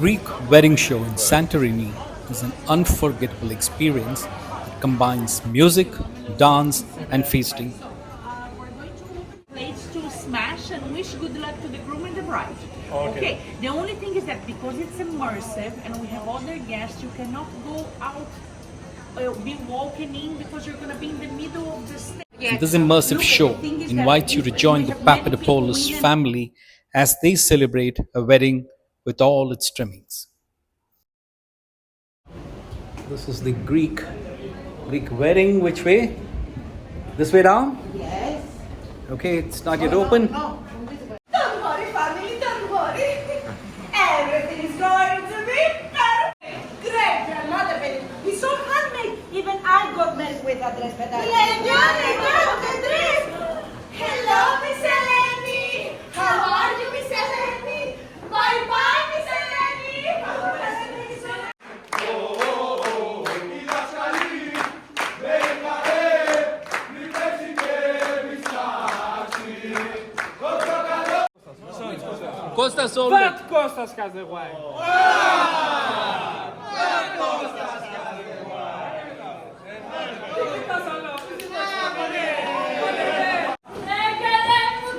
Greek wedding show in Santorini is an unforgettable experience that combines music, dance, and feasting. We're going to plates to smash and wish good luck to the groom and the bride. Okay. The only thing is that because it's immersive and we have other guests, you cannot go out, be walking in because you're gonna be in the middle of the stage. This immersive show invites you to join the Papadopoulos family as they celebrate a wedding with all its trimmings. This is the Greek wedding. Which way? This way down? Yes. Okay, it's not yet open. No. Don't worry, family, don't worry. Everything is going to be perfect. Great, grandmother, baby. It's so handmade. Even I got married with a dress, but Hello, Miss Eleni. How are you, Miss Eleni? Bye-bye, Miss Eleni. Costa Solo. Fat Costas Caseguay.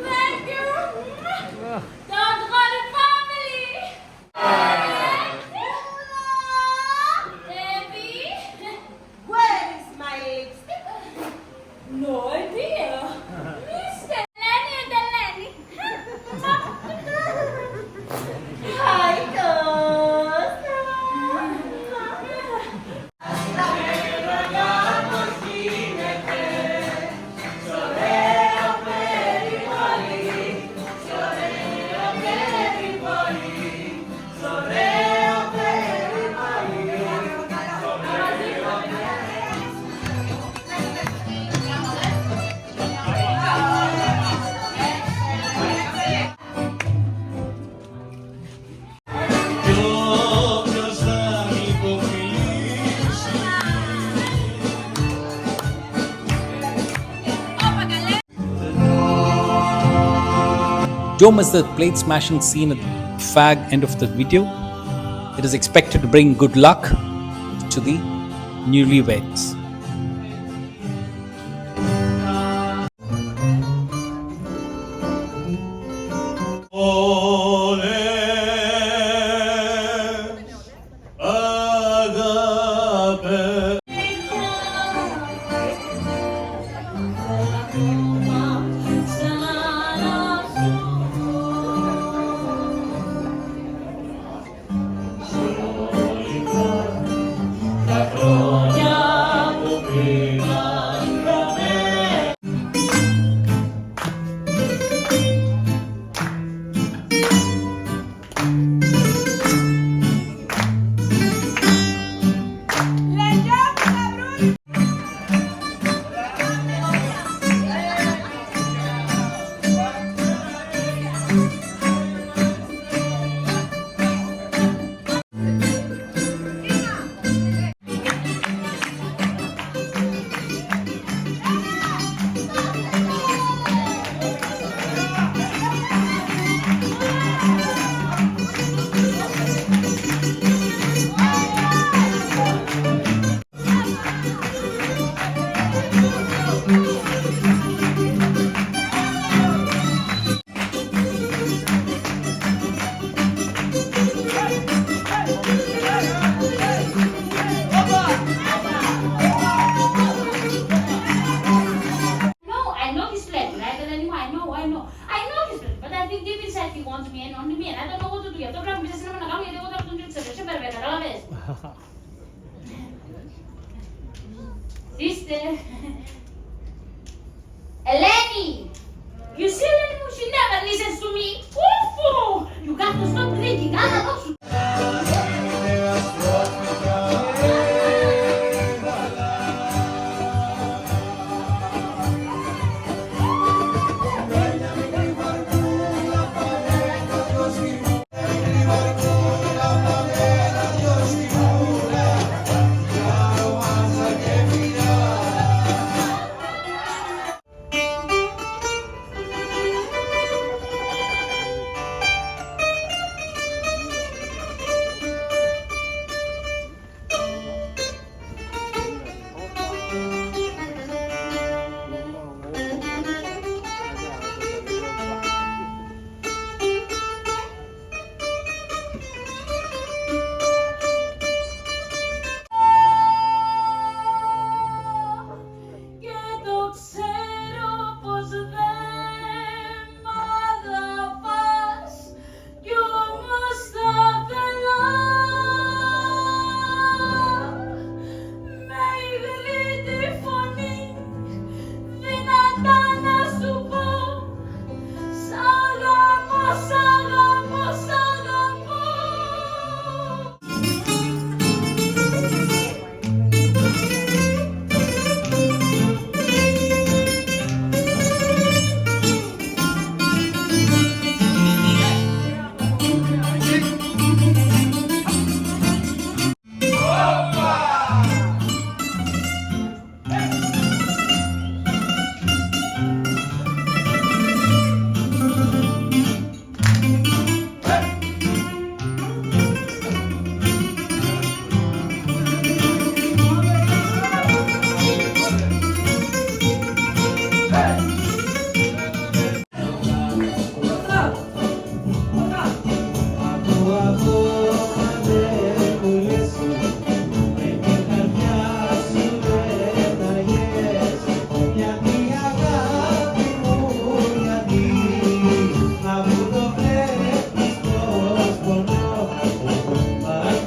Thank you. Don't worry, family. Baby, Where is my lipstick? no idea. Mr. Lenny and Lenny. Hi, Costa. Don't miss the plate smashing scene at the fag end of the video. It is expected to bring good luck to the newlyweds. No, I know this plan, right? And then I know this plan. But I think deep inside he wants me and only me, and I don't know what to do. Jag tar fram precis när man har gått och tagit ut sig, så bara vet alla vet. Sister, Eleni, you see Eleni, she never listens to me. Ooh, you got to stop drinking.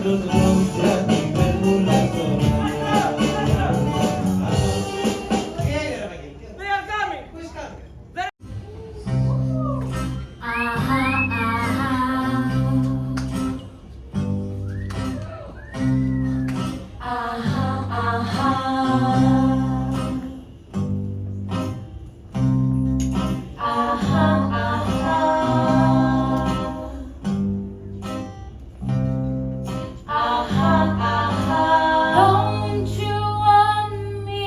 They are coming. Who's coming? Don't you want me?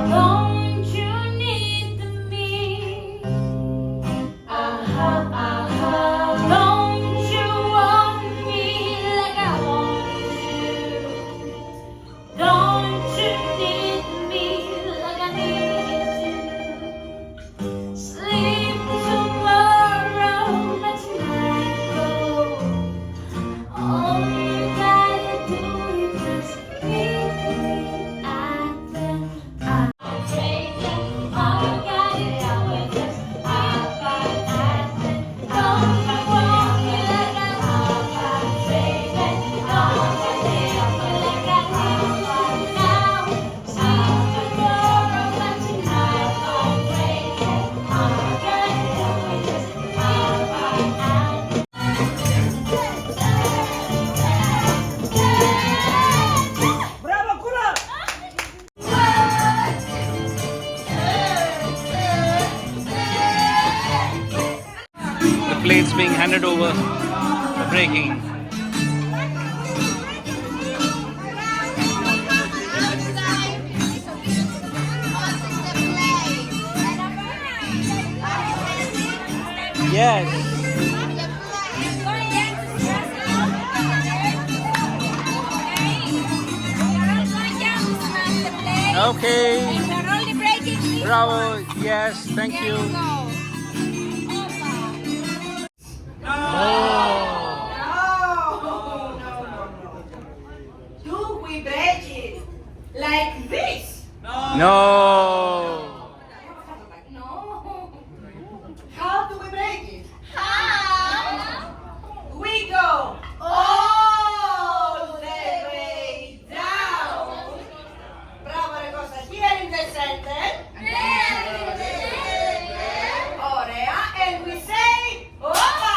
Don't you need me? Don't you want me like I want you? Don't you need me like I need you? Sleep tomorrow, but tonight go. All you gotta do is just leave me and then I'll take it. All you gotta do is just leave me and then don't you want me like I want, baby? Don't you need me like I need you now? Sleep tomorrow, but tonight I'll take it. All you gotta do is just leave me and Bravo, Kula! The plates being handed over for breaking. Yes. Okay. Bravo. Yes. Thank you. Do we break it like this? No. No. How do we break it? How? We go all the way down. Bravo, Recosta. Here in the center. Orea, and we say, Opa!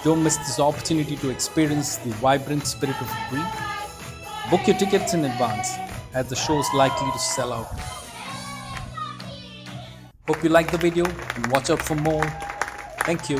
Don't miss this opportunity to experience the vibrant spirit of Greece. Book your tickets in advance as the show is likely to sell out. Hope you like the video and watch out for more. Thank you.